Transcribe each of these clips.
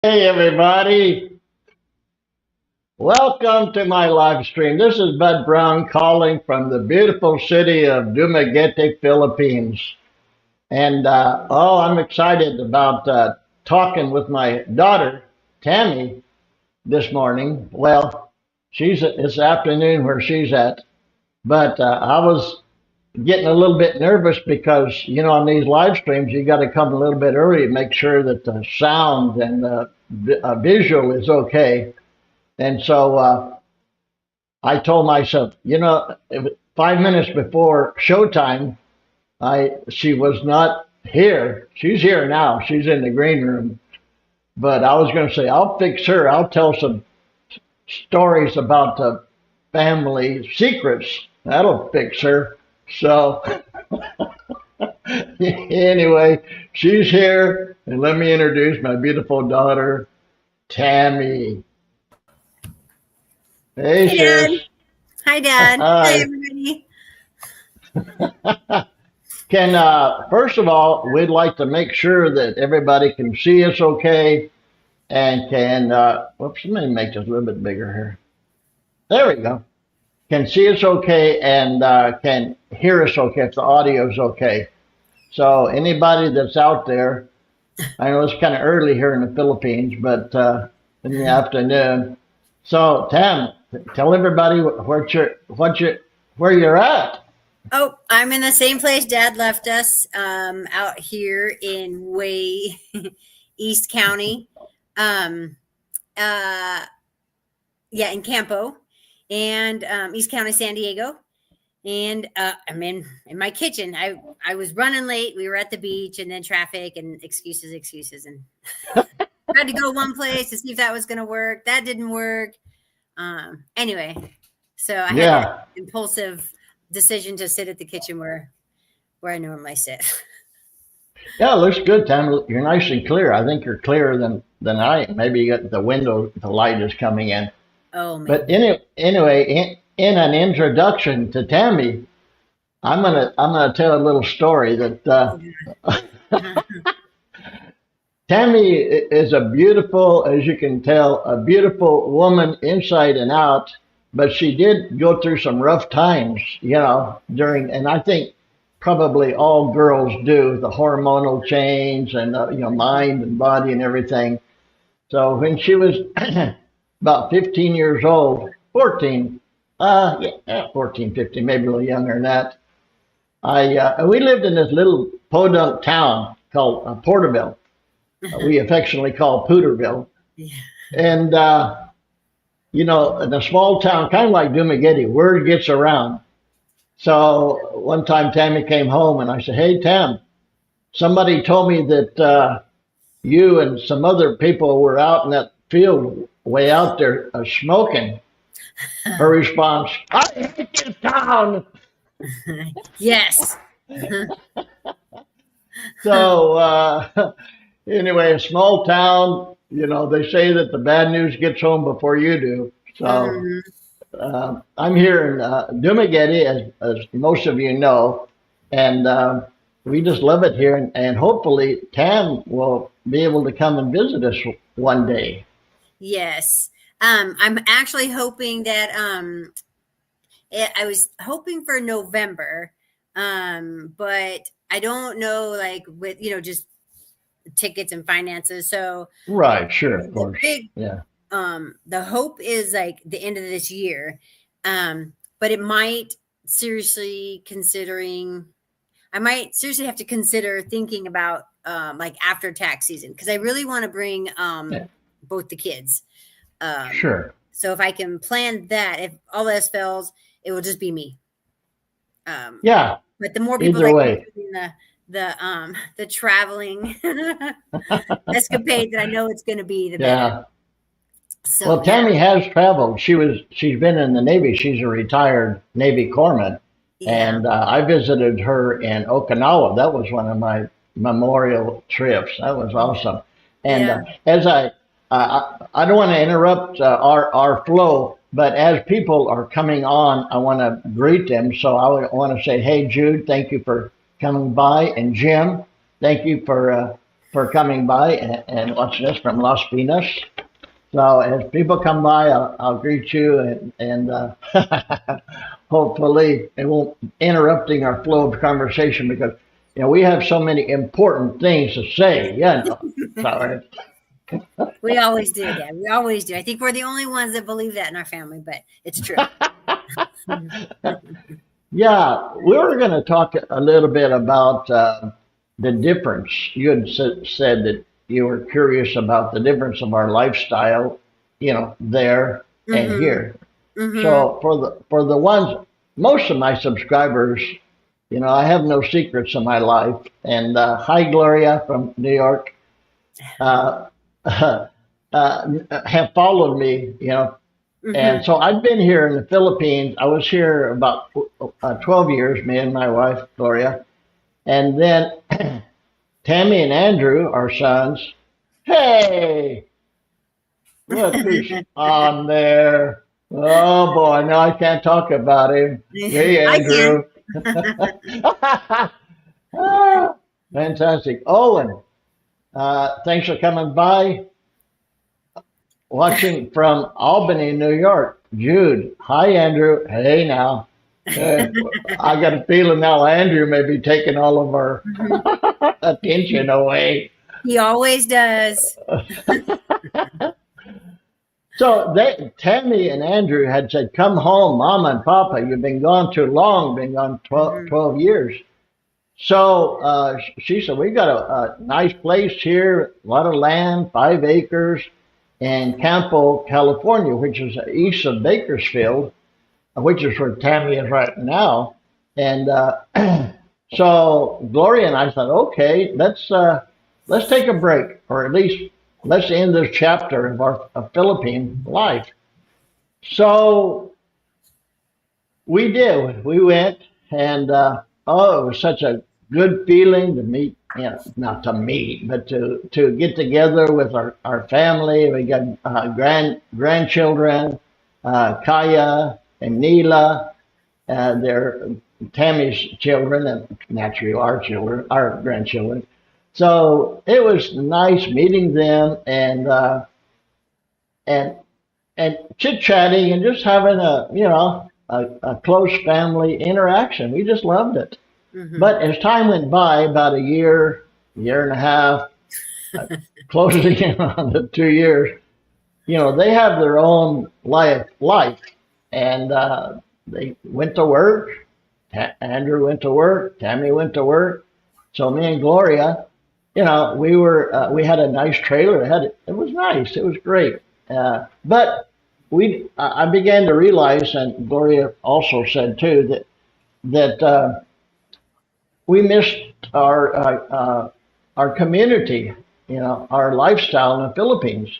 Hey everybody, welcome to my live stream. This is Bud Brown calling from the beautiful city of Dumaguete, Philippines. I'm excited about talking with my daughter, Tammy, this morning. Well, it's afternoon where she's at, but I was getting a little bit nervous because, on these live streams, you got to come a little bit early to make sure that the sound and the visual is okay. And so I told myself, 5 minutes before showtime, she was not here. She's here now. She's in the green room. But I was going to say, I'll fix her. I'll tell some stories about the family secrets. That'll fix her. So anyway, she's here. And let me introduce my beautiful daughter, Tammy. Hey, Hey, Dad. sis. Hi, Dad. Hi, Hi. everybody. Can first of all, we'd like to make sure that everybody can see us okay and can whoops, let me make this a little bit bigger here. There we go. Can see us okay and can hear us okay if the audio is okay. So anybody that's out there, I know it's kind of early here in the Philippines, but in the afternoon. So Tam, tell everybody where you're at. Oh, I'm in the same place Dad left us, out here in way East County. Um, uh, yeah, in Campo and East County, San Diego. And I'm in my kitchen. I was running late. We were at the beach, and then traffic and excuses, and had to go one place to see if that was going to work. That didn't work. Anyway, so I had Yeah. that impulsive decision to sit at the kitchen where I normally sit. Yeah, it looks good, Tam. You're nice and clear. I think you're clearer than I am. Maybe you got the window, the light is coming in. Oh man. But anyway, in an introduction to Tammy, I'm gonna tell a little story that Tammy is a beautiful, as you can tell, a beautiful woman inside and out. But she did go through some rough times, during, and I think probably all girls do, the hormonal change and mind and body and everything. So when she was about 15 years old, 14, yeah, 14, 15, maybe a little younger than that. We lived in this little podunk town called Porterville. We affectionately call Pooterville. Yeah. And, in a small town, kind of like Dumaguete, word gets around. So one time Tammy came home and I said, "Hey, Tam, somebody told me that you and some other people were out in that field way out there smoking." Her response, "I hate this town." Yes. So anyway, a small town, they say that the bad news gets home before you do. So I'm here in Dumaguete, as most of you know, and we just love it here. And hopefully Tam will be able to come and visit us one day. Yes. I'm actually hoping that I was hoping for November, but I don't know, like with just tickets and finances. So Right, sure, of the course. big Yeah. the hope is like the end of this year, but it might seriously considering I might seriously have to consider thinking about like after tax season, because I really want to bring Yeah, both the kids. Um, sure. so if I can plan that, if all else fails, it will just be me. Um, Yeah, but the more people either that can way. do the traveling escapade that I know it's going to be, the better. Yeah. Well, So yeah, Tammy has traveled. She's been in the Navy. She's a retired Navy corpsman, yeah, and I visited her in Okinawa. That was one of my memorial trips. That was awesome. And yeah. as I don't want to interrupt our flow, but as people are coming on, I want to greet them. So I want to say, hey, Jude, thank you for coming by, and Jim, thank you for for coming by and watching us from Las Piñas. So as people come by, I'll greet you and hopefully it won't interrupting our flow of conversation because we have so many important things to say. So We always do, Dad. We always do. I think we're the only ones that believe that in our family, but it's true. yeah, we were going to talk a little bit about the difference. You had said that you were curious about the difference of our lifestyle, there and Mm-hmm. here. Mm-hmm. So for the ones, most of my subscribers, I have no secrets in my life. And hi, Gloria from New York, uh, have followed me, Mm-hmm. and so I've been here in the Philippines. I was here about 12 years, me and my wife, Gloria. And then Tammy and Andrew, our sons, hey, look who's on there. Oh boy, no, I can't talk about him. Hey, I can. Andrew. Ah, fantastic. Owen, thanks for coming by. Watching from Albany, New York. Jude, hi, Andrew. Hey, now. Uh, I got a feeling now Andrew may be taking all of our attention away. He always does. So Tammy and Andrew had said, "Come home, Mama and Papa. You've been gone too long. Been gone 12, Mm-hmm. 12 years." So she said, "We got a nice place here, a lot of land, 5 acres, in Campo, California, which is east of Bakersfield, which is where Tammy is right now." And so Gloria and I thought, okay, let's take a break, or at least let's end this chapter of our Philippine life. So we did. We went, and oh, it was such a good feeling to meet. Not to meet, but to get together with our family. We got grandchildren, Kaya and Neela, they're Tammy's children, and naturally our children, our grandchildren. So it was nice meeting them and and chit chatting and just having a close family interaction. We just loved it. Mm-hmm. But as time went by, about a year and a half, closing in on the 2 years, they have their own life, and they went to work. Andrew went to work. Tammy went to work. So me and Gloria, we had a nice trailer. It was nice. It was great. But I began to realize, and Gloria also said too, that we missed our community, our lifestyle in the Philippines.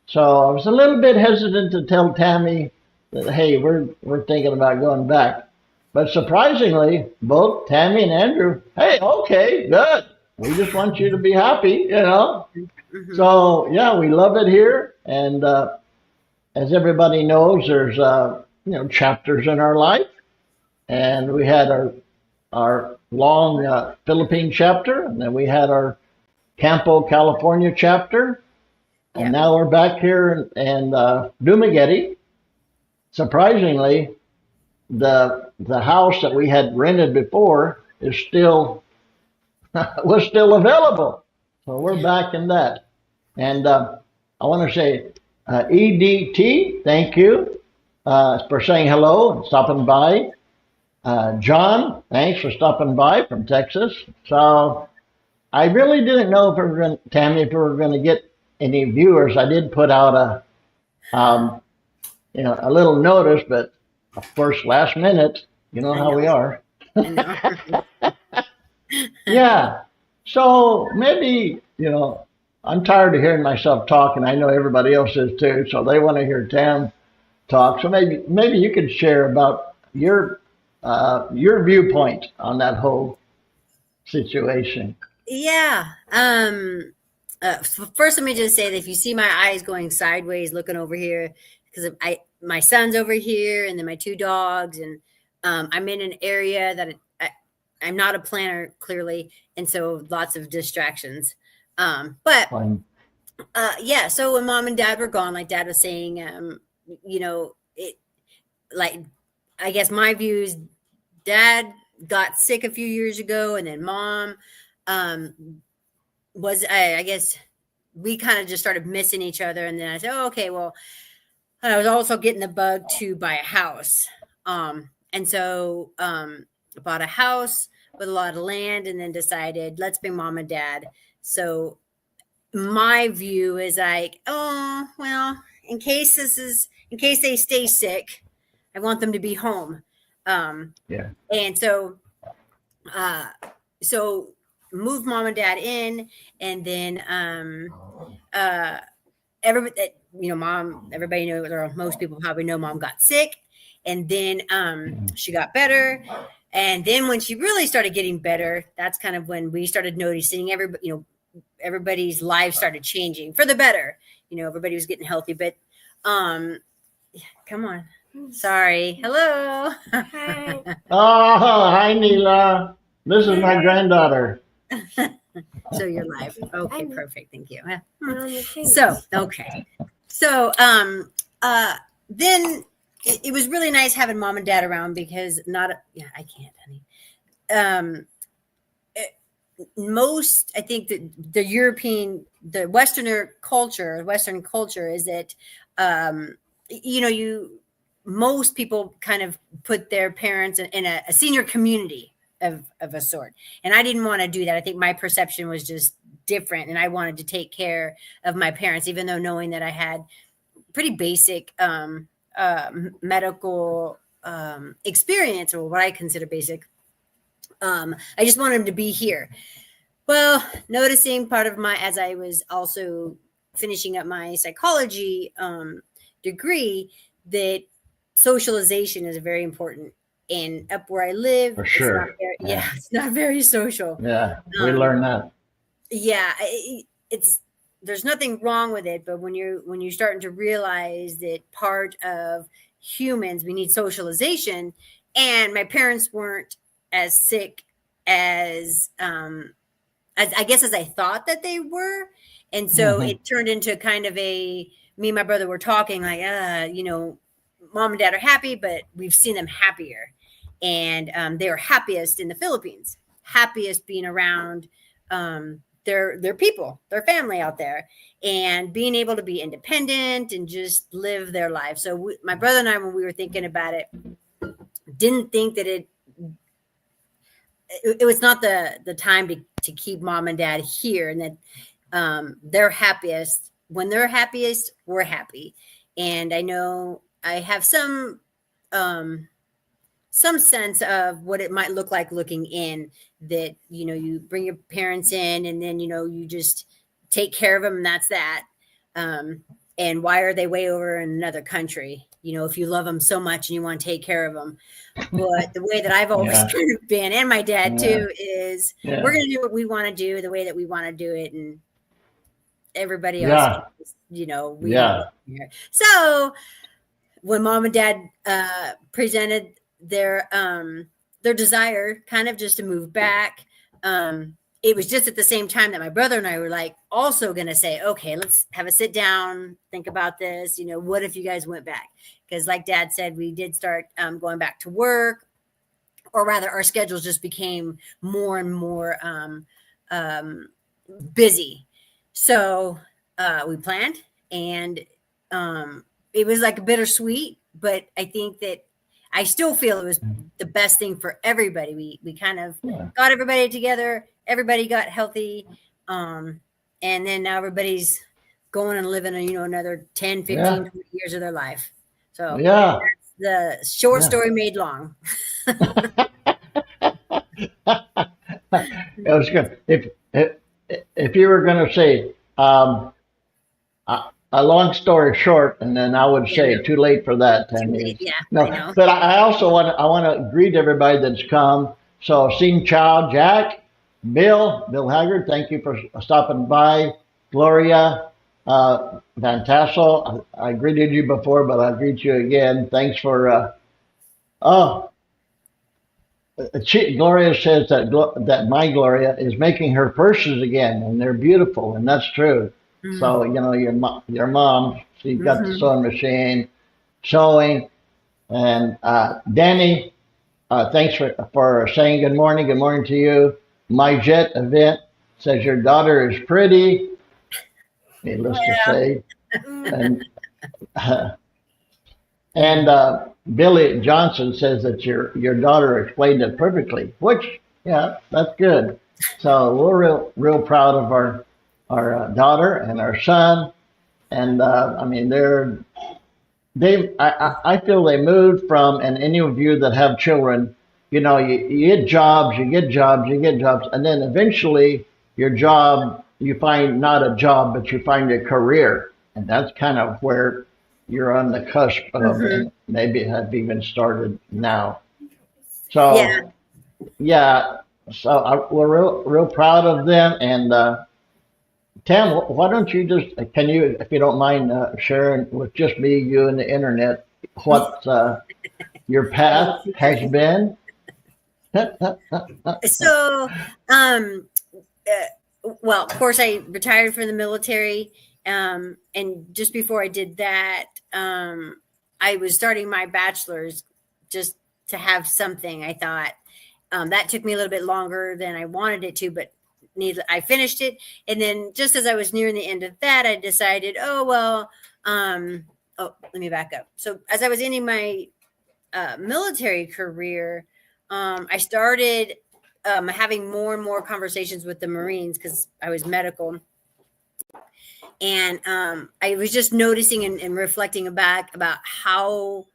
So I was a little bit hesitant to tell Tammy that, hey, we're thinking about going back. But surprisingly, both Tammy and Andrew, hey, okay, good. We just want you to be happy. Mm-hmm. So yeah, we love it here, and as everybody knows, there's chapters in our life, and we had our long Philippine chapter, and then we had our Campo, California chapter, and Yeah. now we're back here in Dumaguete. Surprisingly, the house that we had rented before is still was still available, so we're back in that. And I want to say, EDT, thank you for saying hello and stopping by. John, thanks for stopping by from Texas. So I really didn't know if we were going, Tammy, if we were going to get any viewers. I did put out a little notice, but of course, last minute, you know I how know. we are. I know. Yeah. So maybe, I'm tired of hearing myself talk, and I know everybody else is too. So they want to hear Tam talk. So maybe you could share about your viewpoint on that whole situation. Yeah. First, let me just say that if you see my eyes going sideways, looking over here, because my son's over here, and then my two dogs, and I'm in an area that I'm not a planner clearly, and so lots of distractions. But Fine. yeah, so when mom and dad were gone, like dad was saying, it, like, I guess my view is dad got sick a few years ago, and then mom was, I guess we kind of just started missing each other. And then I said, oh, okay, well, I was also getting the bug to buy a house. And so I bought a house with a lot of land, and then decided, let's bring mom and dad. So my view is like, oh, well, in case they stay sick, I want them to be home. Yeah. And uh, so move mom and dad in, and then everybody, everybody knows, or most people probably know, mom got sick, and then she got better. And then when she really started getting better, that's kind of when we started noticing everybody's lives started changing for the better. Everybody was getting healthy. But come on. Sorry. Hello. Hi. Oh, hi, Neela. This is my granddaughter. So you're live. Okay, perfect. Thank you. Okay. So then it was really nice having mom and dad around, because I can't, honey. Most, I think that the Western culture is that, most people kind of put their parents in a senior community of a sort. And I didn't want to do that. I think my perception was just different. And I wanted to take care of my parents, even though knowing that I had pretty basic medical experience, or what I consider basic. I just wanted them to be here. Well, noticing as I was also finishing up my psychology degree, that socialization is very important. And up where I live, For sure. it's not very social. Yeah, we learned that. Yeah, there's nothing wrong with it, but when you're starting to realize that part of humans, we need socialization, and my parents weren't as sick as I guess as I thought that they were, and so it turned into kind of me and my brother were talking like, mom and dad are happy, but we've seen them happier, and they are happiest in the Philippines, happiest being around their people, their family out there, and being able to be independent and just live their life. So my brother and I, when we were thinking about it, didn't think that it was not the time to keep mom and dad here, and that they're happiest when they're happiest, we're happy. And I know I have some sense of what it might look like looking in, that, you bring your parents in, and then, you just take care of them, and that's that. And why are they way over in another country? If you love them so much and you want to take care of them. But the way that I've always kind of been, and my dad too, is we're going to do what we want to do, the way that we want to do it. And everybody else, So when mom and dad presented their desire kind of just to move back, it was just at the same time that my brother and I were like also going to say, okay, let's have a sit down, think about this. What if you guys went back? Because like dad said, we did start going back to work, or rather our schedules just became more and more busy. So we planned, and it was like a bittersweet, but I think that I still feel it was the best thing for everybody. We kind of got everybody together. Everybody got healthy. And then now everybody's going and living, another 10, 15, 20 years of their life. So that's the short story made long. It was good. If you were going to say a long story short, and then I would say too late for that. No, but I also want to greet everybody that's come. So, Sing Chow, Jack, Bill Haggard, thank you for stopping by. Gloria, Van Tassel, I greeted you before, but I'll greet you again. Thanks for Gloria says that my Gloria is making her purses again, and they're beautiful, and that's true. So your mom, she got the Mm-hmm. sewing machine, sewing, and Danny, thanks for saying good morning. Good morning to you. My Jet event says your daughter is pretty, needless to say, and and Billy Johnson says that your daughter explained it perfectly, which yeah, that's good. So we're real proud of our daughter and our son, and I mean I feel they moved from, and any of you that have children, you get jobs, you get jobs, you get jobs, and then eventually your job, you find not a job, but you find a career. And that's kind of where you're on the cusp of, Mm-hmm. and maybe have even started now. Yeah. So, yeah, so we're real proud of them. And Tam, why don't you can you, if you don't mind, sharing with just me, you, and the internet, what your Oh, path has dear. been? So, well, of course, I retired from the military. And just before I did that, I was starting my bachelor's just to have something. I thought that took me a little bit longer than I wanted it to, but I finished it. And then just as I was nearing the end of that, I decided, oh, well, let me back up. So as I was ending my military career, I started having more and more conversations with the Marines because I was medical. And I was just noticing and reflecting back about how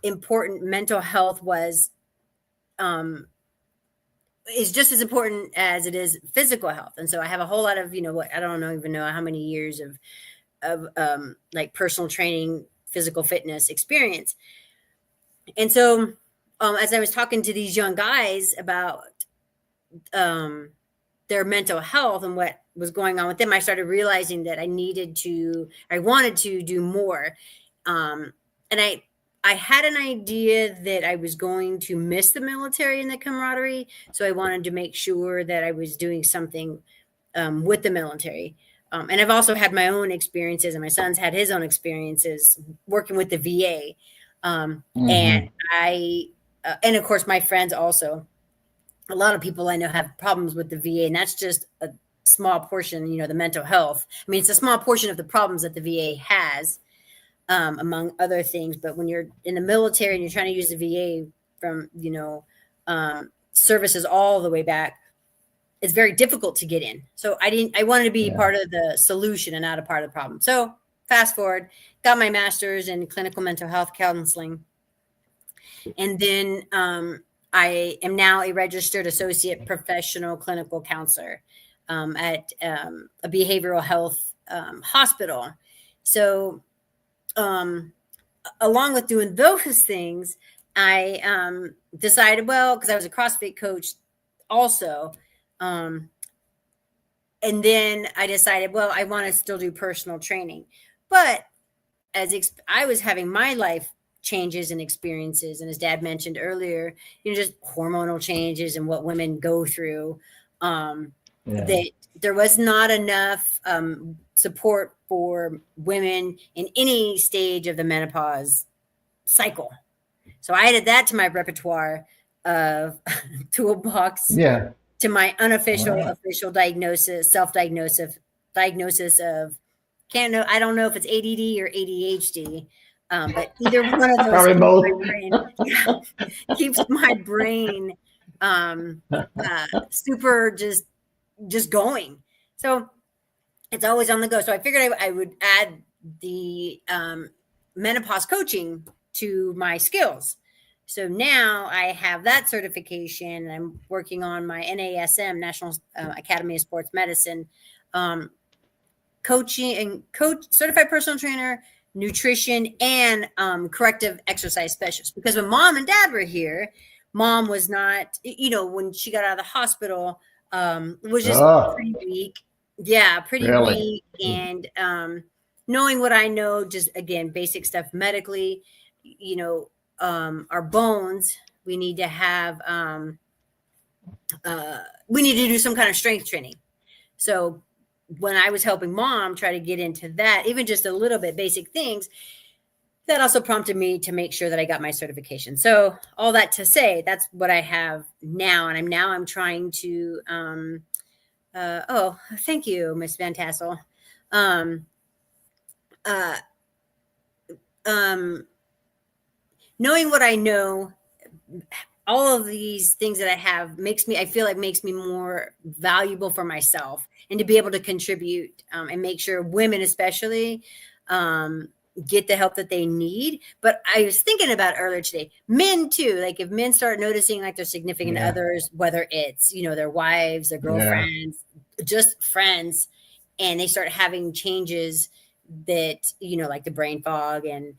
important mental health was, is just as important as it is physical health. And so I have a whole lot of, what I don't know, even know how many years of like personal training, physical fitness experience. And so as I was talking to these young guys about um, their mental health and what was going on with them, I started realizing that I wanted to do more. And I had an idea that I was going to miss the military and the camaraderie. So I wanted to make sure that I was doing something with the military. And I've also had my own experiences, and my son's had his own experiences working with the VA. And Hmm. and of course, my friends also, a lot of people I know have problems with the VA, and that's just a small portion, the mental health. I mean, it's a small portion of the problems that the VA has, among other things. But when you're in the military and you're trying to use the VA from, services all the way back, it's very difficult to get in. So I wanted to be Yeah. part of the solution and not a part of the problem. So fast forward, got my master's in clinical mental health counseling. And then I am now a registered associate professional clinical counselor at a behavioral health hospital. So, along with doing those things, I decided, well, because I was a CrossFit coach also. Um, and then I decided, well, I want to still do personal training. But I was having my life changes and experiences, and as Dad mentioned earlier, just hormonal changes and what women go through. Yeah. That there was not enough support for women in any stage of the menopause cycle. So I added that to my repertoire of toolbox Yeah. to my unofficial Wow. official diagnosis of can't know. I don't know if it's ADD or ADHD, but either one of those Probably keeps my both. brain keeps my brain super just going. So it's always on the go. So I figured I would add the menopause coaching to my skills. So now I have that certification, and I'm working on my NASM, National Academy of Sports Medicine, coaching and coach, certified personal trainer, nutrition, and corrective exercise specialist. Because when Mom and Dad were here, Mom was not, when she got out of the hospital, was just Oh, pretty weak. Yeah, pretty really? weak. And knowing what I know, just again, basic stuff medically, our bones, we need to have we need to do some kind of strength training. So when I was helping mom try to get into that, even just a little bit basic things, that also prompted me to make sure that I got my certification. So all that to say, that's what I have now. And I'm trying to, oh, thank you, Miss Van Tassel. Um, uh, um, Knowing what I know, all of these things that I have I feel like makes me more valuable for myself, and to be able to contribute, and make sure women especially get the help that they need. But I was thinking about earlier today, men too, like if men start noticing like their significant others, whether it's, their wives, their girlfriends, just friends, and they start having changes that, like the brain fog and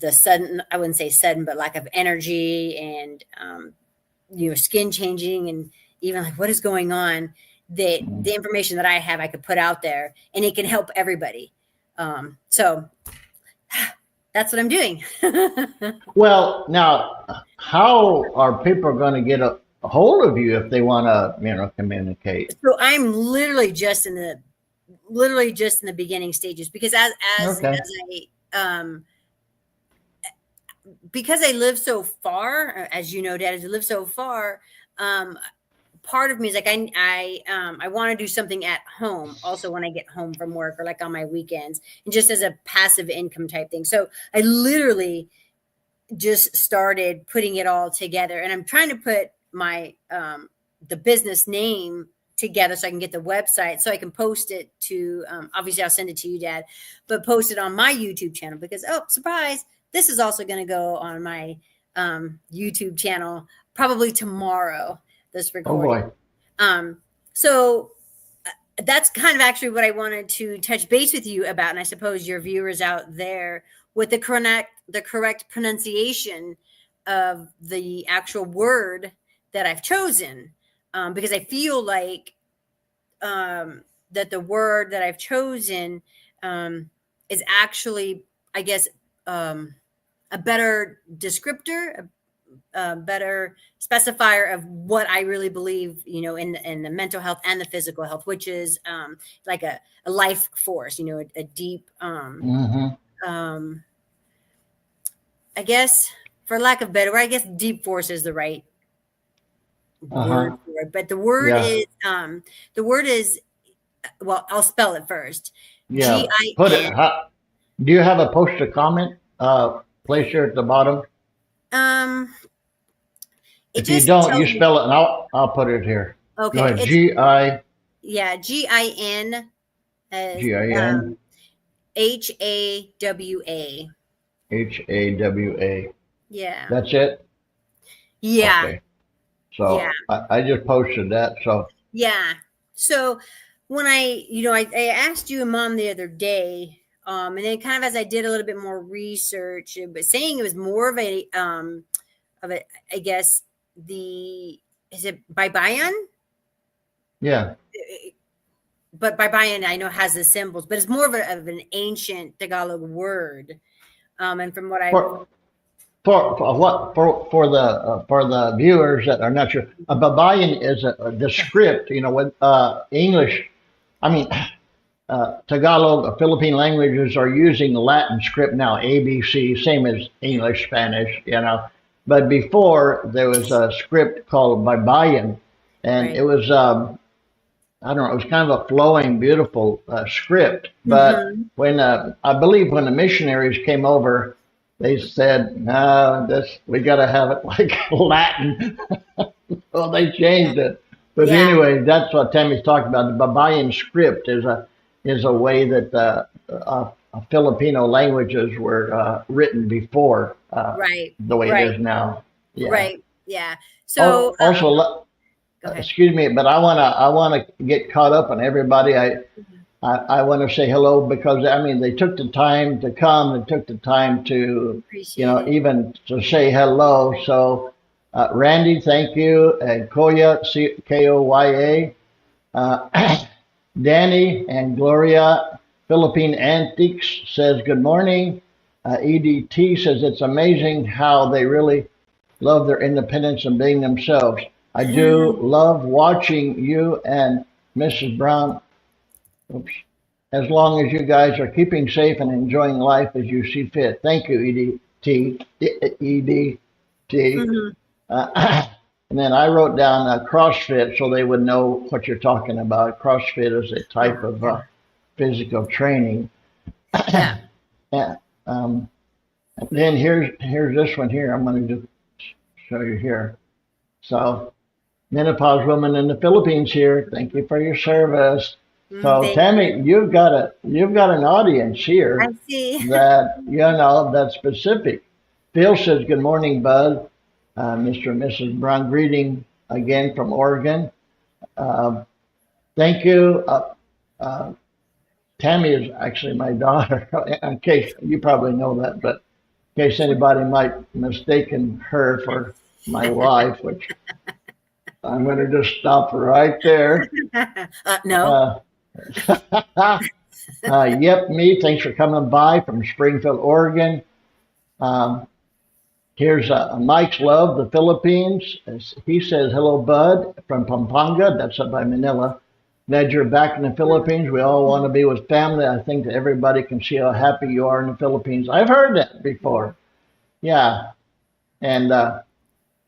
the sudden, I wouldn't say sudden, but lack of energy and, skin changing, and even like what is going on, that the information that I have, I could put out there and it can help everybody. So that's what I'm doing. Well, now, how are people going to get a hold of you if they want to, communicate? So I'm literally just in the beginning stages, because as Okay. because I live so far, as you know, Dad, as I live so far, part of me is like, I want to do something at home also when I get home from work, or like on my weekends, and just as a passive income type thing. So I literally just started putting it all together, and I'm trying to put my the business name together so I can get the website, so I can post it to, obviously I'll send it to you, Dad, but post it on my YouTube channel, because, oh, surprise, this is also going to go on my YouTube channel probably tomorrow, this recording. Oh boy. So that's kind of actually what I wanted to touch base with you about. And I suppose your viewers out there, with the correct pronunciation of the actual word that I've chosen. Because I feel like that the word that I've chosen is actually, I guess, a better descriptor, a better specifier of what I really believe, in the mental health and the physical health, which is like a life force, a deep, Mm-hmm. I guess, for lack of better word, I guess deep force is the right word Uh-huh. for it. But Yeah. the word is, well, I'll spell it first. Yeah. Put it. Gin. Do you have a post a comment place here at the bottom? Um, it If you just don't, you tells me, spell it, and I'll put it here. Go okay, ahead. it's, Gin yeah, GIN, Gin HAWA. HAWA. Yeah. That's it. Yeah. Okay. Yeah. So I just posted that. So Yeah. So when I asked you and Mom the other day, and then kind of as I did a little bit more research, but saying it was more of a, I guess, is it Bibayan? yeah. But Bibayan I know has the symbols, but it's more of an ancient Tagalog word. And from what I, For for the viewers that are not sure, a babayan is the script. With English. I mean, Tagalog, Philippine languages are using Latin script now, ABC, same as English, Spanish. But before there was a script called Bibayan, and right. it was I don't know, it was kind of a flowing, beautiful script. But Mm-hmm. when I believe when the missionaries came over, they said, "No, this we got to have it like Latin." Well, they Yeah. changed it. But Yeah. anyway, that's what Tammy's talking about. The Babayan script is a way that Filipino languages were written before Right. the way it Right. is now. Yeah. Right. Yeah. So, Also, go ahead. excuse me, but I wanna get caught up on everybody. I want to say hello because I mean they took the time to come. They took the time to Appreciate it. even to say hello. So Randy, thank you, and Koya Koya, Danny and Gloria. Philippine Antiques says good morning. EDT says it's amazing how they really love their independence and being themselves. I do love watching you and Mrs. Brown. Oops. As long as you guys are keeping safe and enjoying life as you see fit. Thank you, EDT. Mhm. And then I wrote down CrossFit so they would know what you're talking about. CrossFit is a type Oh, of yeah. physical training. Yeah. Yeah, then here's this one here. I'm going to just show you here. So menopause woman in the Philippines here. Thank you for your service. So Thank you. Tammy, you've got an audience I here see. that that's specific. Phil says, "Good morning, Bud. Mr. and Mrs. Brown, greeting again from Oregon. Thank you. Uh, Tammy is actually my daughter. In case you probably know that, but in case anybody might mistaken her for my wife, which I'm going to just stop right there." No. Uh, yep, me. Thanks for coming by from Springfield, Oregon. Um, Here's Mike's Love, the Philippines. He says, "Hello, Bud, from Pampanga." That's up by Manila. Glad you're back in the Philippines. We all want to be with family. I think that everybody can see how happy you are in the Philippines. I've heard that before. Yeah. And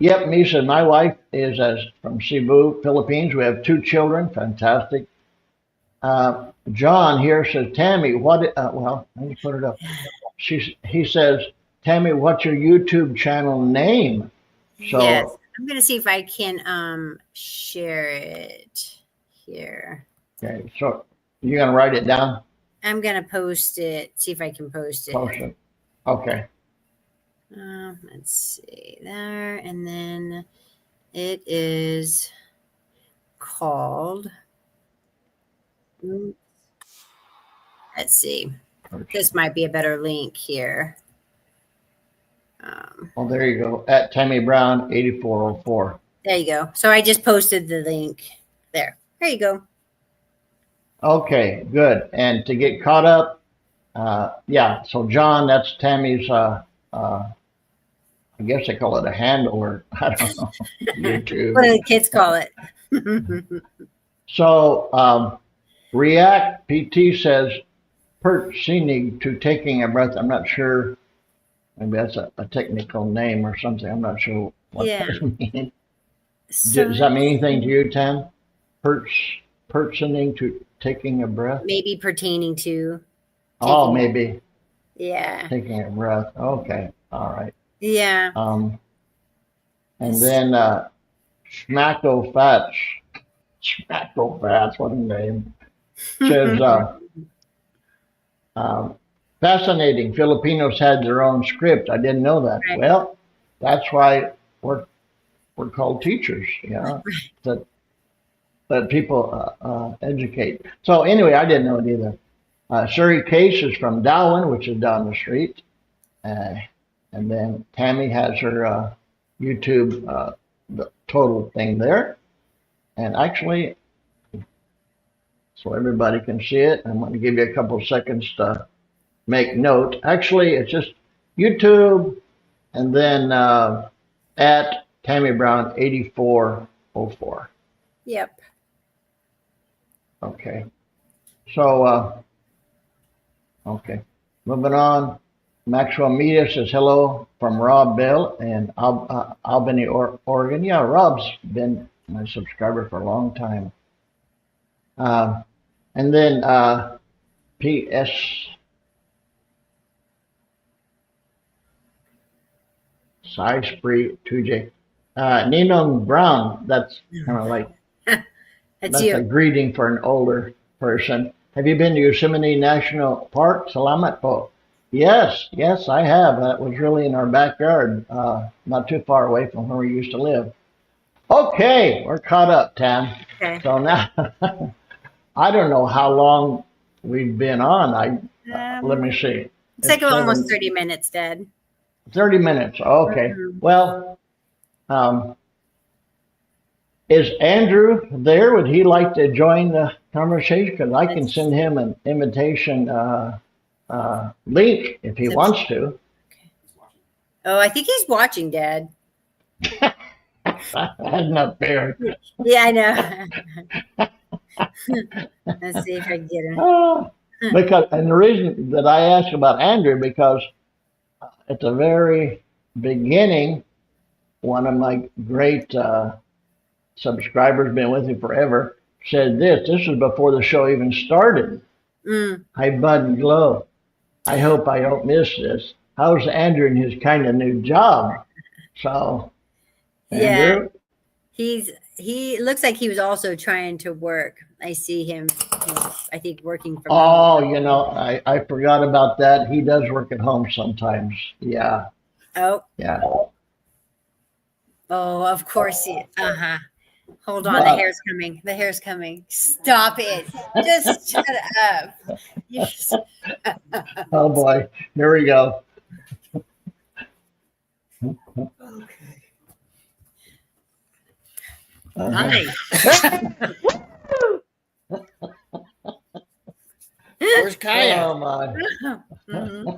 yep, me said, my wife is from Cebu, Philippines. We have 2 children. Fantastic. John here says, "Tammy, what?" Well, let me put it up. He says, "Tammy, what's your YouTube channel name?" Yes. So, I'm gonna see if I can share it here. okay, so you're gonna write it down, I'm gonna post it. See if I can post it. post it. Okay. Let's see there, and then it is called. Let's see. This might be a better link here. Oh, there you go. At Tammy Brown 8404. There you go. So I just posted the link there. There you go. Okay, good. And to get caught up, yeah. So John, that's Tammy's. I guess they call it a handle, or I don't know. YouTube. What do the kids call it? So React PT says pertaining to taking a breath. I'm not sure. Maybe that's a technical name or something. I'm not sure what that means. So Does that mean anything to you, Tam? Pertaining to taking a breath? maybe pertaining to. Oh, maybe. Yeah. Taking a breath. Okay. All right. Yeah. And then Schmacko Fats, what a name. Says, fascinating. Filipinos had their own script. I didn't know that. Right. Well, that's why we're called teachers, that people educate. So anyway, I didn't know it either. Surrey Case is from Darwin, which is down the street. And then Tammy has her YouTube, the total thing there. And actually, so everybody can see it, I'm going to give you a couple of seconds to make note. Actually, it's just YouTube and then at Tammy Brown 8404. Yep. Okay. So, okay. Moving on. Maxwell Media says hello from Rob Bell in Albany, Oregon. Yeah, Rob's been my subscriber for a long time. And then P.S. Size-free 2J. Ninong Brown, that's kind of like, that's you. a greeting for an older person. Have you been to Yosemite National Park? Salamat po. Yes, I have. That was really in our backyard, not too far away from where we used to live. Okay, we're caught up, Tam. Okay. So now, I don't know how long we've been on. Let me see. It's like almost 30 minutes, Dad. 30 minutes. Okay. Well, is Andrew there? Would he like to join the conversation? Because I can send him an invitation link if he wants to. Oh, I think he's watching, Dad. That's not fair. Yeah, I know. Let's see if I can get him. Because, and the reason that I asked about Andrew, because at the very beginning, one of my great subscribers, been with me forever, said this. This was before the show even started. Hi, Bud and Glow. I hope I don't miss this. How's Andrew in his kind of new job? So, Andrew? Yeah, he looks like he was also trying to work. I see him, I think, working from home. You know, I forgot about that. He does work at home sometimes. Yeah. Oh. Yeah. Oh, of course. Hold on. The hair's coming. The hair's coming. Stop it. Just shut up. Oh, boy. Here we go. Okay. Hi. Where's Kaya? Oh, my. Mm-hmm.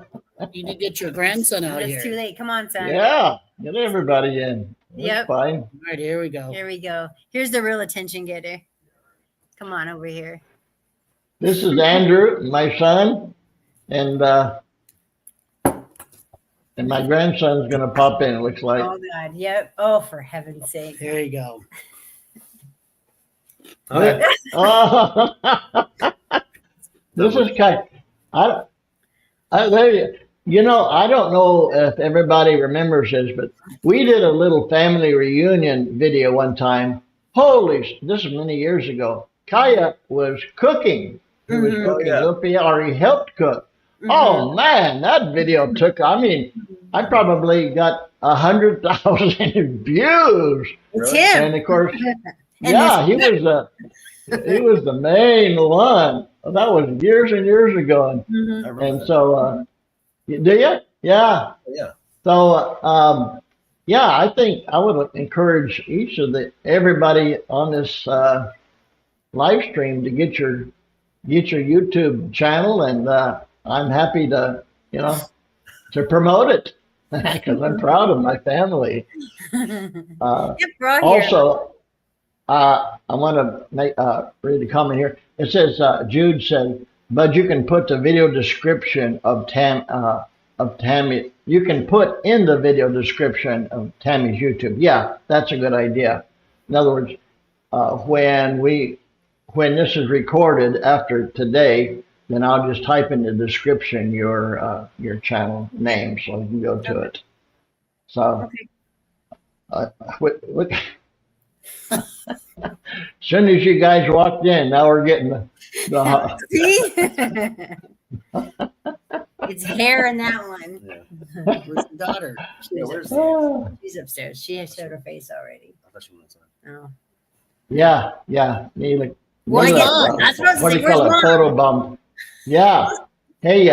You need to get your grandson out It's here. too late. Come on, son. Yeah. Get everybody in. That's Yep. fine. All right, here we go. Here we go. Here's the real attention getter. Come on over here. This is Andrew, my son, and my grandson's going to pop in, it looks like. Oh, God. Yep. Oh, for heaven's sake. There you go. This is kind. You know, I don't know if everybody remembers this, but we did a little family reunion video one time. This is many years ago. Kaya was cooking. He was cooking lumpia, or he helped cook. Oh man, that video took. I mean, I probably got 100,000 views. It's him. And of course, yeah, he was the main one. That was years and years ago, and so. Do you? Yeah. Yeah. So, yeah, I think I would encourage everybody on this live stream to get your YouTube channel, and I'm happy to to promote it because I'm proud of my family. Also, I want to read a comment here. It says Jude said, "But you can put the video description of Tammy. You can put in the video description of Tammy's YouTube." Yeah, that's a good idea. In other words, when this is recorded after today, then I'll just type in the description your channel name, so you can go to it. So, as soon as you guys walked in, now we're getting the It's hair in that one. Yeah. Where's the daughter? She's upstairs. She has showed her face already. I thought she went outside. Oh. Yeah. Well, that's what do you call it? Photo bump. Yeah. Hey,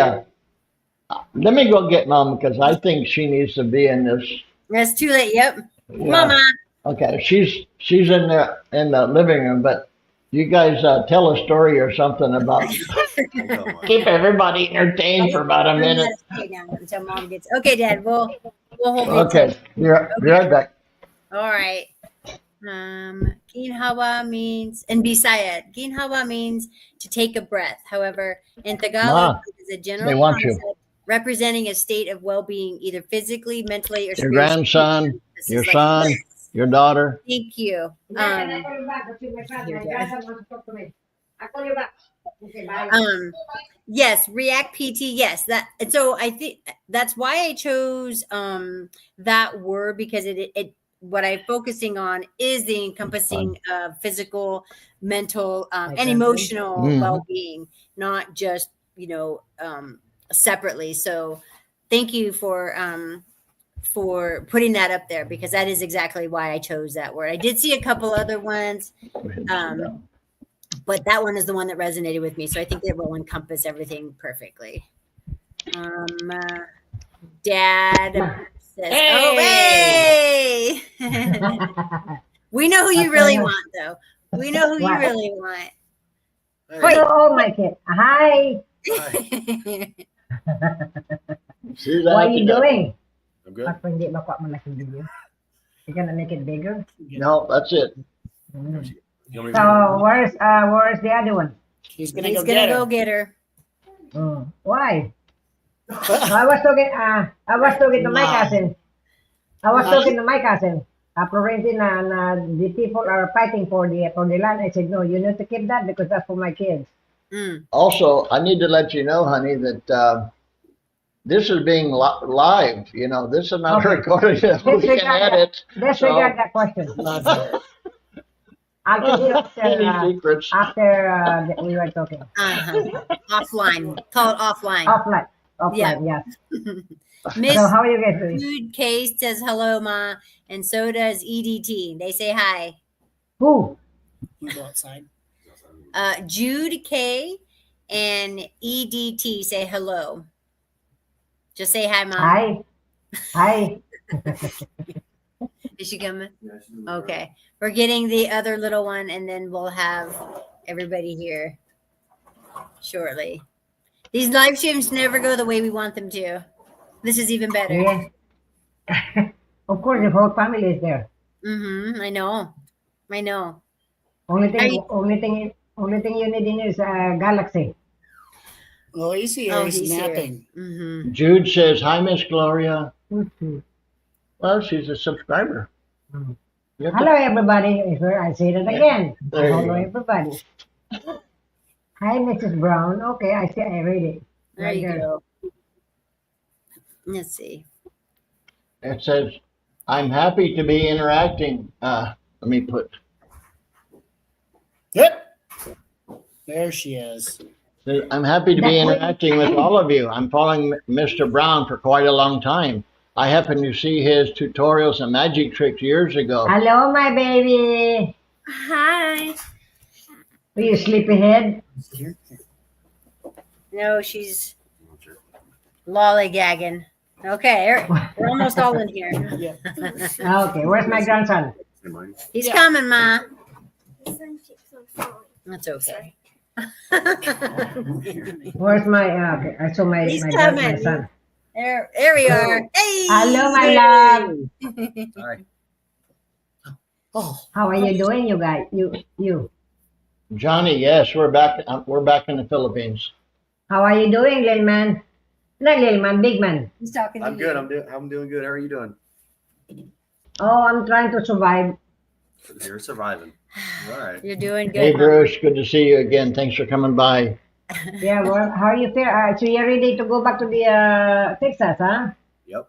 let me go get Mom because I think she needs to be in this. It's too late. Yep. Yeah. Mama. Okay, she's in the living room, but you guys tell a story or something about keep everybody entertained for about a minute. Until Mom gets. Okay, Dad. We'll hold it. Okay, you're right back. All right. Ginhawa means, in Bisaya, Ginhawa means to take a breath. However, in Tagalog, it is a general concept representing a state of well-being, either physically, mentally, or spiritually. Your grandson, your son, your daughter. Thank you. Yes, React PT. Yes, and so I think that's why I chose that word, because it what I'm focusing on is the encompassing of physical, mental, and emotional well-being, not just separately. So, thank you for putting that up there, because that is exactly why I chose that word. I did see a couple other ones, but that one is the one that resonated with me. So I think it will encompass everything perfectly. Dad says, Hey! "Oh, hey!" We know who you really want, though. We know who you really want. Hey. Oh, my kid. Hi. See What are you doing? I'm good. Ako hindi makuha mo na sa video. You're gonna make it bigger. No, that's it. Mm. You want me So to- where's the other one? He's gonna He's go gonna get go her. get her. Why? I was talking to my Wow. cousin. I was talking to my cousin. Apparently, the people are fighting for the land. I said, no, you need to keep that because that's for my kids. Mm. Also, I need to let you know, honey, that this is being live. You know, this is not Okay. recorded. We can edit. Disregard that question. I'll tell you Any after, secrets? we were talking. Offline. Call it offline. Offline. Yeah. Yes. Miss So how are you guys doing? Jude K says hello, Ma, and so does EDT. They say hi. Who? You go outside. Jude K and EDT say hello. Just say hi, Mom. Hi. Is she coming? Okay. We're getting the other little one, and then we'll have everybody here shortly. These live streams never go the way we want them to. This is even better. Yeah. Of course, the whole family is there. Mm-hmm. I know. Only Are thing you need in is Galaxy. Oh, he's here. Oh, he's he's here. napping. Mm-hmm. Jude says, hi, Miss Gloria. Mhm. Well, she's a subscriber. Mhm. You have to- Hello, everybody. I say that again. There you Hello, go. everybody. Hi, Mrs. Brown. Okay, I see. I read it. There Right you there. go. Let's see. It says, I'm happy to be interacting. Let me put, Yep. There she is. I'm happy to be interacting with all of you. I'm following Mr. Brown for quite a long time. I happened to see his tutorials and magic tricks years ago. Hello, my baby. Hi. Are you sleepyhead? Here. No, she's lollygagging. Okay, we're almost all in here. Yeah. Okay, where's my grandson? He's Yeah. coming, Ma. That's okay. Where's my? Okay, I saw my He's my coming. son. There we are. Hey. Hello, my love. Sorry. Oh, How are you doing, you guys? You. Johnny, yes, we're back. We're back in the Philippines. How are you doing, little man? Not little man, big man. He's talking to I'm you. good. I'm doing good. How are you doing? Oh, I'm trying to survive. You're surviving. All right. You're doing Hey, good. Bruce, good to see you again. Thanks for coming by. Yeah, well, how are you feel? So you're ready to go back to the Texas, huh? Yep.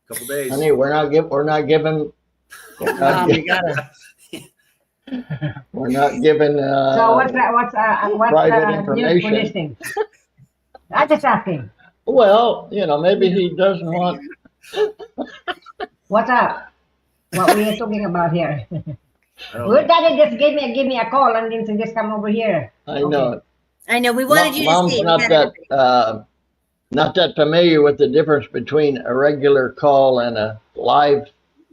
Couple days. Honey, we're not giving. Mom, you gotta. We're not giving. So what's private news for information. this thing? I'm just asking. Well, you know, maybe he doesn't want. What's up? What we are talking about here? I don't Good daddy just give me a call and then just come over here. I know it. I know. We wanted you to Mom's see. not that familiar with the difference between a regular call and a live.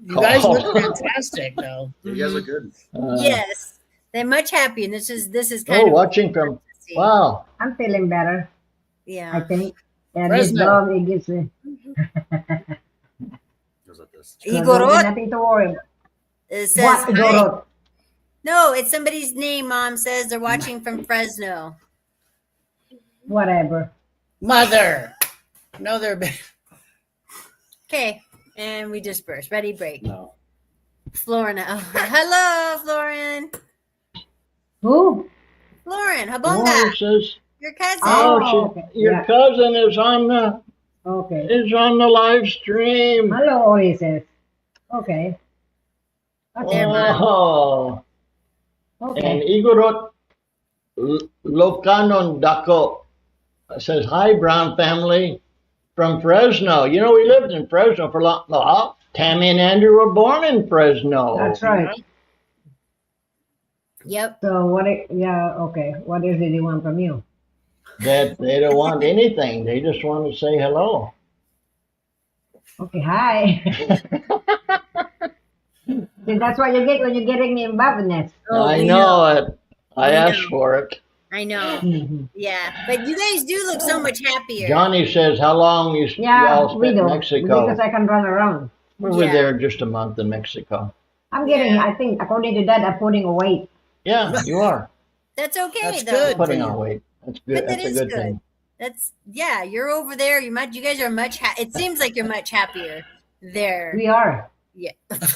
You guys look fantastic, though. You guys look good. Yes, they're much happy, and this is kind Oh, of watching from. see. Wow. I'm feeling better, I Yeah. think. And this Fresno. dog, it gives me Goes like this. Igorot nothing to worry about. says What, hi. Igorot? No, it's somebody's name. Mom says they're watching from Fresno. Whatever. Mother. No, they're. Okay, and we disperse. Ready, break. No. Florin. Oh, hello, Florin. Who? Florin, Oh, Habonga, it says, your cousin. Oh, okay. your Yeah. cousin is on the live stream. Hello, Oasis. Okay. There, Mom. Oh, and Okay. Igorot Locanon Dako says, hi, Brown family from Fresno. You know, we lived in Fresno for a long. Well, Tammy and Andrew were born in Fresno. That's right. Yep. So okay. What is it they want from you? That they don't want anything. They just want to say hello. Okay, hi. See, that's what you get when you're getting me involved in this. Oh, I we know it. I We asked know. for it. I know. Mhm. Yeah, but you guys do look so much happier. Johnny says, how long you Yeah, y'all we spent do. in Mexico? Because I can run around. We were Yeah. there just a month in Mexico. I'm getting, Yeah. I think, according to that, I'm putting weight. Yeah, you are That's okay That's though. good. putting on weight. That's good. But that That's a is good good. thing. That's yeah. You're over there. You guys are much. It seems like you're much happier there. We are. Yeah.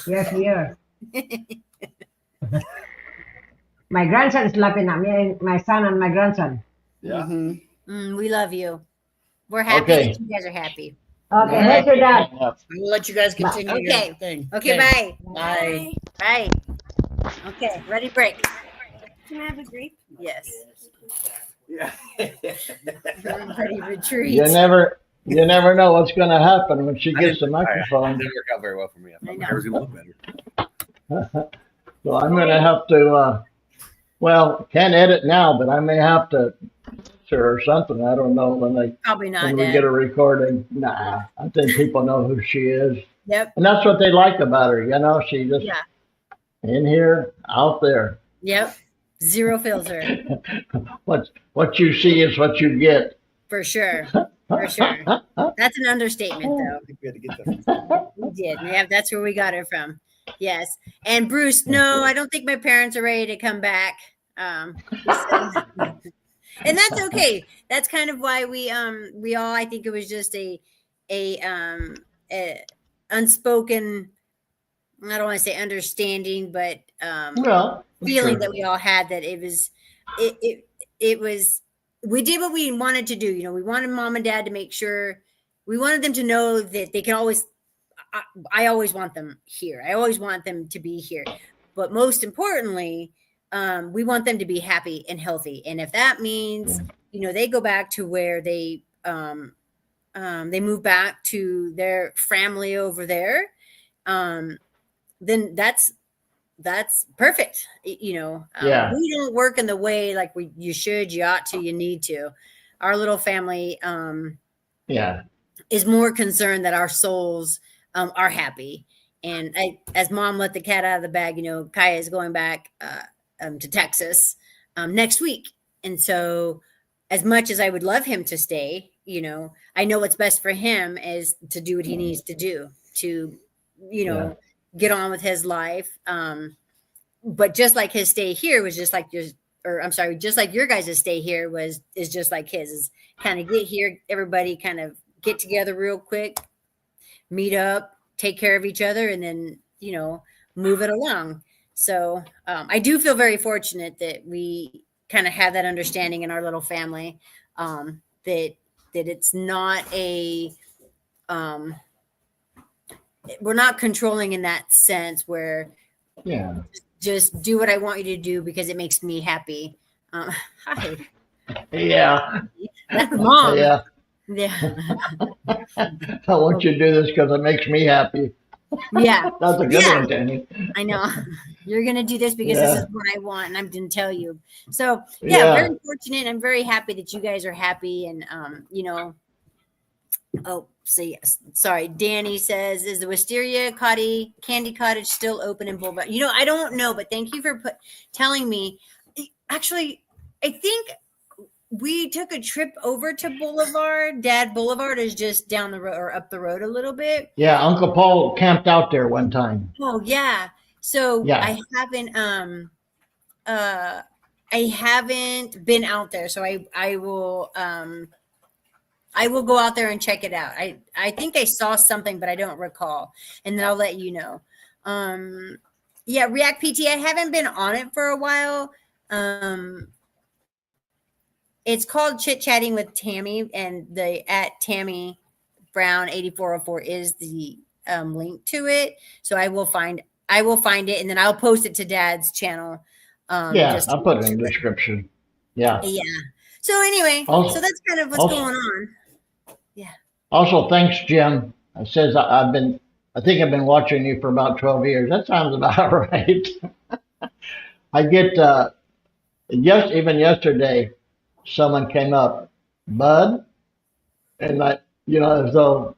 Yes, we are. My grandson is laughing at me, my son and my grandson. Yeah. Mhm. We love you. We're happy Okay. that you guys are happy. Okay, All here's your dad. I will let you guys continue Okay. your thing. Okay, bye. Bye. Bye. Okay, ready, break. Can I have a grape? Yes. Yeah. Ready, retreat. You never know what's going to happen when she gets the It microphone. didn't work out very well for me. I I thought know. my hair was gonna look better. So I'm going to have to. Well, can't edit now, but I may have to or something. I don't know Probably not. when we Dad. get a recording. Nah, I think people know who she is, Yep. and that's what they like about her. You know, she just Yeah. in here, out there. Yep. Zero filter. What you see is what you get. For sure. For sure. That's an understatement, though. I think we had to get that from We did. Yeah, that's where we got it from. Yes. And Bruce, no, I don't think my parents are ready to come back. So- and that's okay. That's kind of why we all, I think it was just a unspoken, I don't want to say understanding, but Well, feeling sure. that we all had that it was we did what we wanted to do. You know, we wanted mom and dad to make sure, we wanted them to know that they can always, I always want them here. I always want them to be here. But most importantly, we want them to be happy and healthy. And if that means, you know, they go back to where they move back to their family over there, then that's perfect. You know, Yeah. we don't work in the way like you should, you ought to, you need to. Our little family Yeah. is more concerned that our souls are happy. And as mom let the cat out of the bag, you know, Kaya is going back to Texas next week. And so as much as I would love him to stay, you know, I know what's best for him is to do what he needs to do to, you know, get on with his life. But just like his stay here was just like yours, or I'm sorry, just like your guys' stay here is just like his, is kind of get here, everybody kind of get together real quick, meet up, take care of each other, and then, you know, move it along. So I do feel very fortunate that we kind of have that understanding in our little family, that it's not we're not controlling in that sense where Yeah. just do what I want you to do because it makes me happy. Hi, Yeah. that's mom. Yeah. Yeah. I want you to do this because it makes me happy. Yeah. That's a good Yeah. one, Danny. I know. You're going to do this because Yeah. this is what I want and I didn't tell you. So, yeah, Yeah. very fortunate. I'm very happy that you guys are happy. And, you know, sorry. Danny says, is the Wisteria Candy Cottage still open in Boulevard? You know, I don't know, but thank you for telling me. Actually, I think we took a trip over to Boulevard. Dad Boulevard is just down the road or up the road a little bit. Yeah, Uncle Paul camped out there one time. Oh yeah. So Yeah. I haven't been out there. So I will go out there and check it out. I think I saw something, but I don't recall. And then I'll let you know. Yeah, React PT. I haven't been on it for a while. It's called Chit Chatting with Tammy, and the at Tammy Brown 8404 is the link to it. So I will find it, and then I'll post it to Dad's channel. Yeah, I'll put it in the description. Yeah. Yeah. So anyway, Also- so that's kind of what's also- going on. Also, thanks, Jim. It says I think I've been watching you for about 12 years. That sounds about right. I get even yesterday, someone came up, Bud, and as though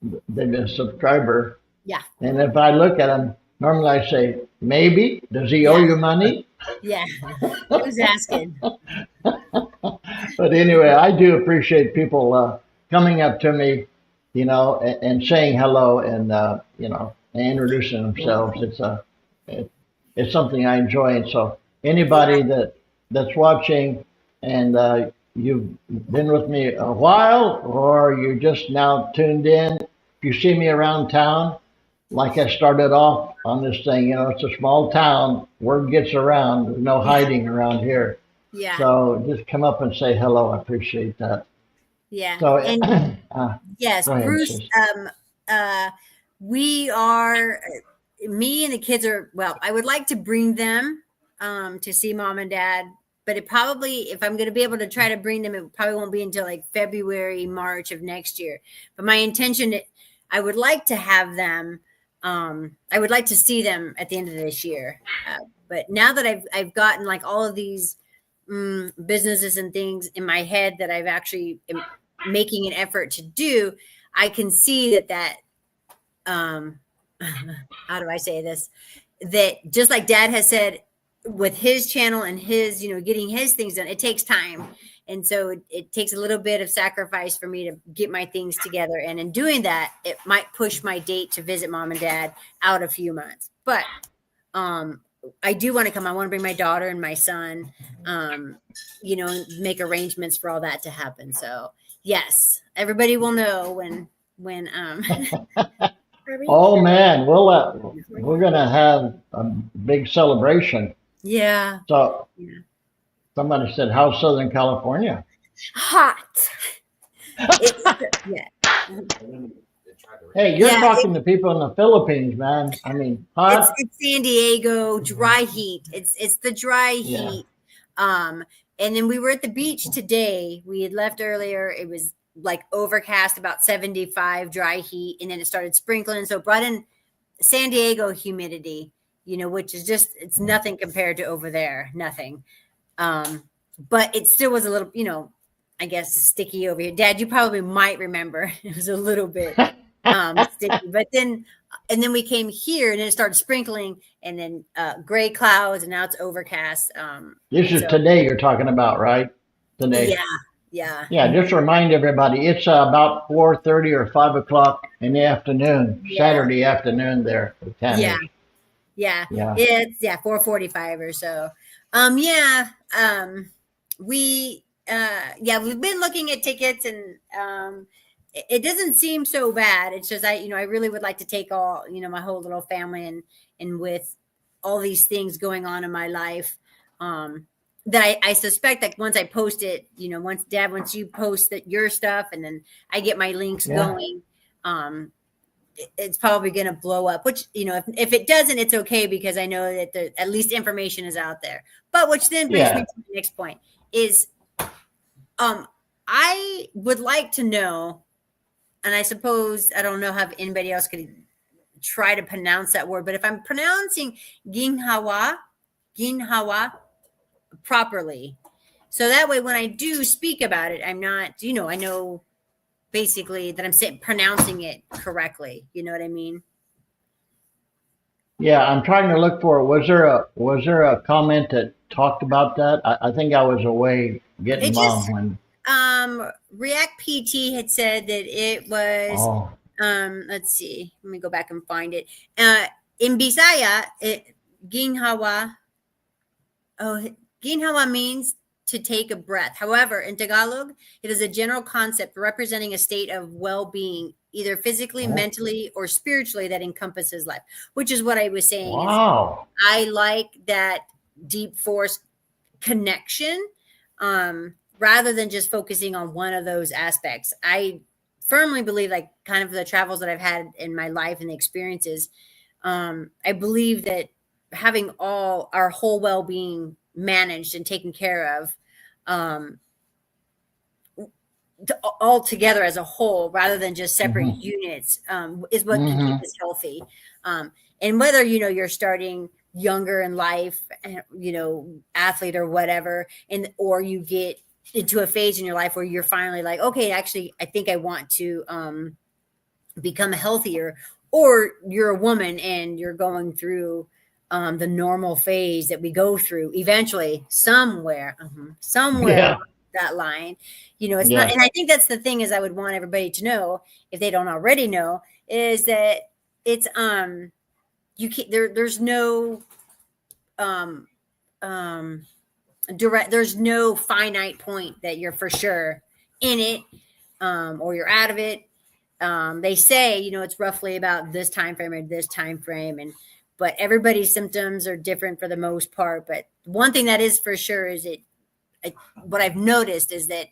they've been a subscriber. Yeah. And if I look at them, normally I say, maybe. Does he owe you money? Yeah. Who's asking? But anyway, I do appreciate people coming up to me and saying hello and and introducing themselves. It's something I enjoy. And so anybody that's watching and you've been with me a while or you're just now tuned in, if you see me around town, like I started off on this thing, it's a small town. Word gets around. There's no hiding around here. Yeah. So just come up and say hello. I appreciate that. Yeah. So, And yes, go ahead, Bruce, sis. we are, me and the kids are, well, I would like to bring them to see mom and dad, but it probably, if I'm going to be able to try to bring them, it probably won't be until like February, March of next year. But my intention, I would like to have them. I would like to see them at the end of this year. But now that I've gotten like all of these businesses and things in my head that I've actually am making an effort to do, I can see that how do I say this? That just like Dad has said with his channel and his, getting his things done, it takes time. And so it takes a little bit of sacrifice for me to get my things together. And in doing that, it might push my date to visit mom and dad out a few months. But I do want to come. I want to bring my daughter and my son, and make arrangements for all that to happen. So yes, everybody will know when Oh man, we're gonna have a big celebration. yeah. So somebody said, "How's Southern California?" Hot. Yeah. Hey, you're Yeah, talking to people in the Philippines, man. I mean, hot. It's San Diego, dry heat. It's the dry Yeah. heat. And then we were at the beach today. We had left earlier. It was like overcast, about 75, dry heat, and then it started sprinkling. So it brought in San Diego humidity, which is just, it's nothing compared to over there. Nothing. But it still was a little, I guess sticky over here. Dad, you probably might remember it was a little bit sticky, but then we came here and then it started sprinkling and then gray clouds and now it's overcast. This is today you're talking about, right? Today. Yeah. Yeah, just remind everybody, it's about 4:30 or 5 o'clock in the afternoon, Saturday afternoon there. Yeah. It's 4:45 or so. We've been looking at tickets and it doesn't seem so bad. It's just I really would like to take all, my whole little family and with all these things going on in my life, that I suspect that once I post it, once you post your stuff and then I get my links going, it's probably going to blow up, which, if it doesn't, it's okay because I know that at least information is out there. But which then brings me to the next point is, I would like to know, and I suppose I don't know how anybody else could try to pronounce that word, but if I'm pronouncing ginhawa properly, so that way when I do speak about it, I'm not, I know basically that I'm pronouncing it correctly. You know what I mean? Yeah, I'm trying to look for it. Was there a comment that talked about that? I think I was away getting mom when. React PT had said that it was. Let's see. Let me go back and find it. In Bisaya, ginhawa. Ginhawa means to take a breath. However, in Tagalog, it is a general concept representing a state of well-being, either physically, mentally, or spiritually that encompasses life, which is what I was saying. Wow. I like that deep force connection, rather than just focusing on one of those aspects. I firmly believe, like kind of the travels that I've had in my life and the experiences, I believe that having our whole well-being managed and taken care of, all together as a whole, rather than just separate units, is what can keep us healthy. And whether, you're starting younger in life, athlete or whatever, or you get into a phase in your life where you're finally like, okay, actually, I think I want to become healthier, or you're a woman and you're going through the normal phase that we go through eventually somewhere that line. You know, it's Yeah. not, and I think that's the thing is I would want everybody to know, if they don't already know, is that it's you can't there's no direct, there's no finite point that you're for sure in it or you're out of it. They say, you know, it's roughly about this time frame or this time frame, and but everybody's symptoms are different for the most part. But one thing that is for sure is what I've noticed is that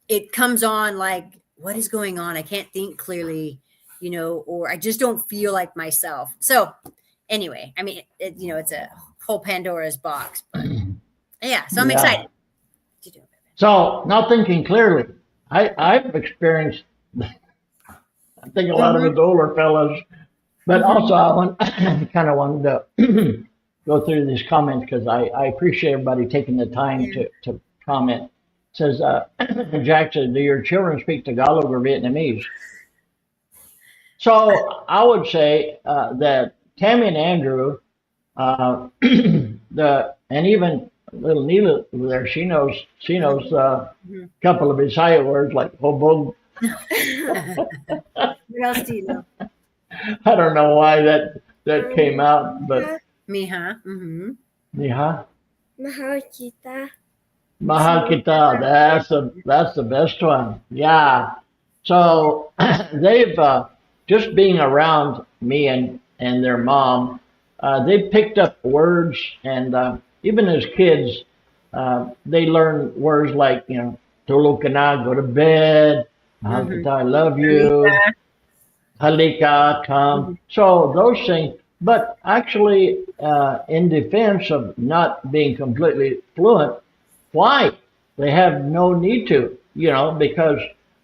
it comes on like, what is going on? I can't think clearly, you know, or I just don't feel like myself. So anyway, I mean, you know, it's a whole Pandora's box, but yeah, so I'm Yeah. excited to do it. So now thinking clearly, I've experienced, I think a lot of it's older fellas, but also I kind of wanted to go through these comments because I appreciate everybody taking the time to comment. It says, Jack says, do your children speak Tagalog or Vietnamese? So I would say that Tammy and Andrew, and even little Neela over there, she knows a couple of Bisaya words like hobog. What else do you know? I don't know why that came out, but Miha. Mm-hmm. Niha, Mahal kita. mahal kita. That's the best one. Yeah. So they've just being around me and their mom, they picked up words, and even as kids, they learn words like, you know, tulog ka na, go to bed, mahal kita, I love you, halika, come. So those things, but actually, in defense of not being completely fluent, why? They have no need to, you know, because,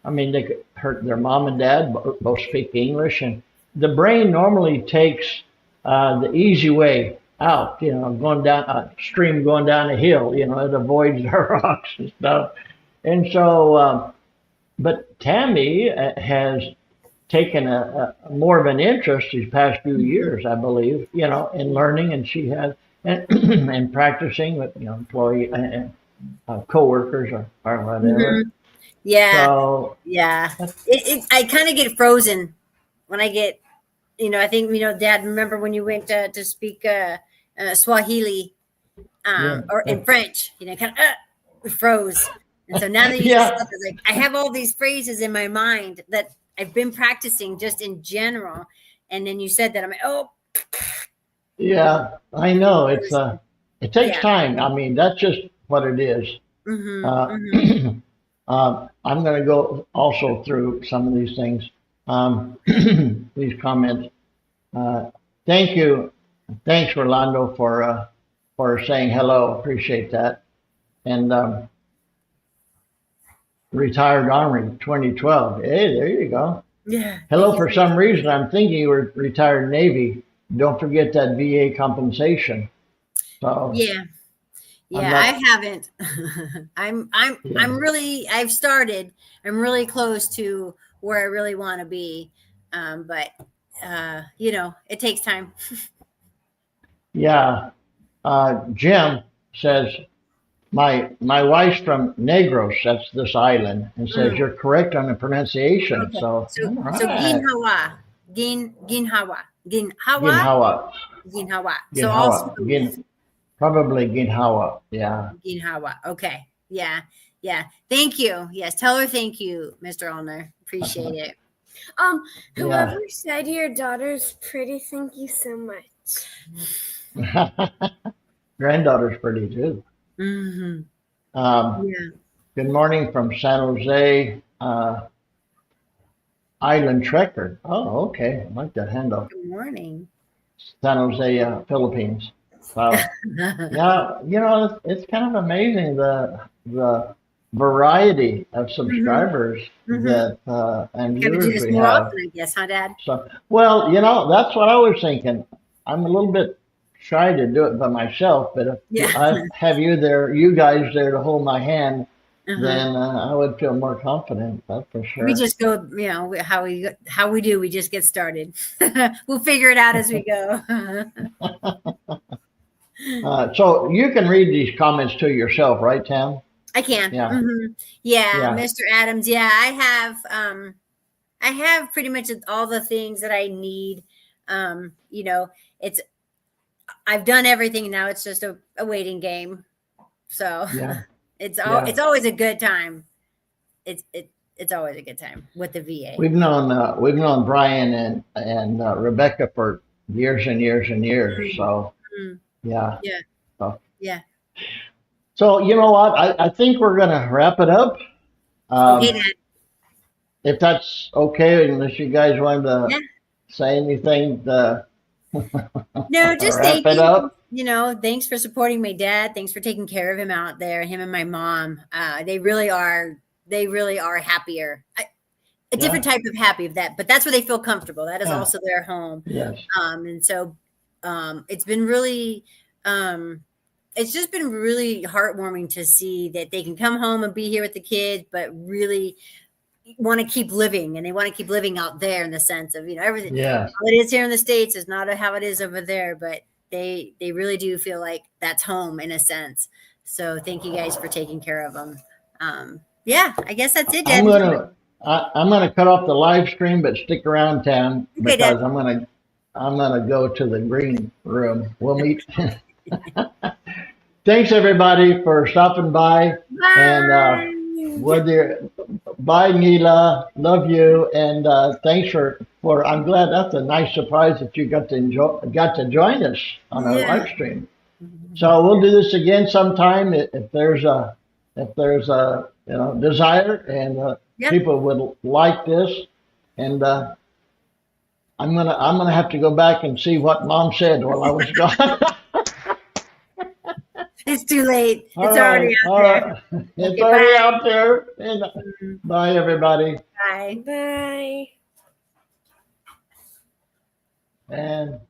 I mean, they could hurt their mom and dad, both speak English, and the brain normally takes the easy way out, you know, going down a stream, going down a hill, you know, it avoids the rocks and stuff. And so, but Tammy has taken a more of an interest these past few years, I believe, you know, in learning, and she has, and practicing with, you know, employee and coworkers or whatever. Yeah. So Yeah. I kind of get frozen when I get, you know, I think, you know, Dad, remember when you went to speak Swahili or in French, you know, kind of froze. And so now that you Yeah. said that, it's like, I have all these phrases in my mind that I've been practicing just in general. And then you said that, I'm like, oh. yeah, I know it's it takes Yeah. time. I mean, that's just what it is. I'm going to go also through some of these things, these comments. Thank you. Thanks, Rolando, for saying hello. Appreciate that. And retired Army 2012. Hey, there you go. Yeah. Hello. For some reason, I'm thinking you were retired Navy. Don't forget that VA compensation. So Yeah. Yeah, not- I haven't. I'm really, I've started. I'm really close to where I really want to be. But you know, it takes time. yeah. Jim says, my wife's from Negros, that's this island, and says you're correct on the pronunciation. Okay. So, So all right. Ginhawa. Ginhawa. Ginhawa. Ginhawa. So also Probably Ginhawa. Yeah. Ginhawa. Okay. Yeah. Yeah. Thank you. Yes. Tell her thank you, Mr. Allner. Appreciate it. Whoever said your daughter's pretty, thank you so much. Granddaughter's pretty too. Mm-hmm. Yeah. Good morning from San Jose, Island Trekker. Oh, okay. I like that handle. Good morning. San Jose, Philippines. Wow. Yeah, you know, it's kind of amazing the variety of subscribers that and Gotta do viewers this we more have. often, I guess, huh, Dad? So, well, you know, that's what I was thinking. I'm a little bit shy to do it by myself, but if I have you guys there to hold my hand, then I would feel more confident. That's for sure. We just go, you know, how we do. We just get started. We'll figure it out as we go. So you can read these comments to yourself, right, Tam? I can. Yeah. Yeah, Yeah. Mr. Adams. Yeah, I have pretty much all the things that I need. You know, it's I've done everything now. It's just a waiting game. So Yeah. it's Yeah. it's always a good time. It's always a good time with the VA. We've known Brian and Rebecca for years and years and years. So Mhm. yeah. Yeah. So, Yeah. so you know what? I think we're gonna wrap it up. Okay, Dad. If that's okay, unless you guys want to Yeah. say anything to No, just wrap thank it you. up. You know, thanks for supporting my dad. Thanks for taking care of him out there, him and my mom. They really are. They really are happier. A different type of happy of that, but that's where they feel comfortable. That is Yeah. also their home. Yes. And so it's been really it's just been really heartwarming to see that they can come home and be here with the kids, but really want to keep living, and they want to keep living out there in the sense of, you know, everything Yes. how it is here in the States is not how it is over there, but they really do feel like that's home in a sense. So thank you guys for taking care of them. Yeah, I guess that's it, Dad. I'm gonna cut off the live stream, but stick around, Tam, Okay, because Dad. I'm gonna go to the green room. We'll meet. Thanks everybody for stopping by. And whether bye Mila, love you, and thanks for. I'm glad that's a nice surprise that you got to join us on our live stream. So we'll do this again sometime if there's a desire and people would like this, and I'm gonna have to go back and see what Mom said while I was gone. It's too late. All It's right, already out all there. right. It's Okay, already bye. out there. And bye everybody. Bye. Bye. And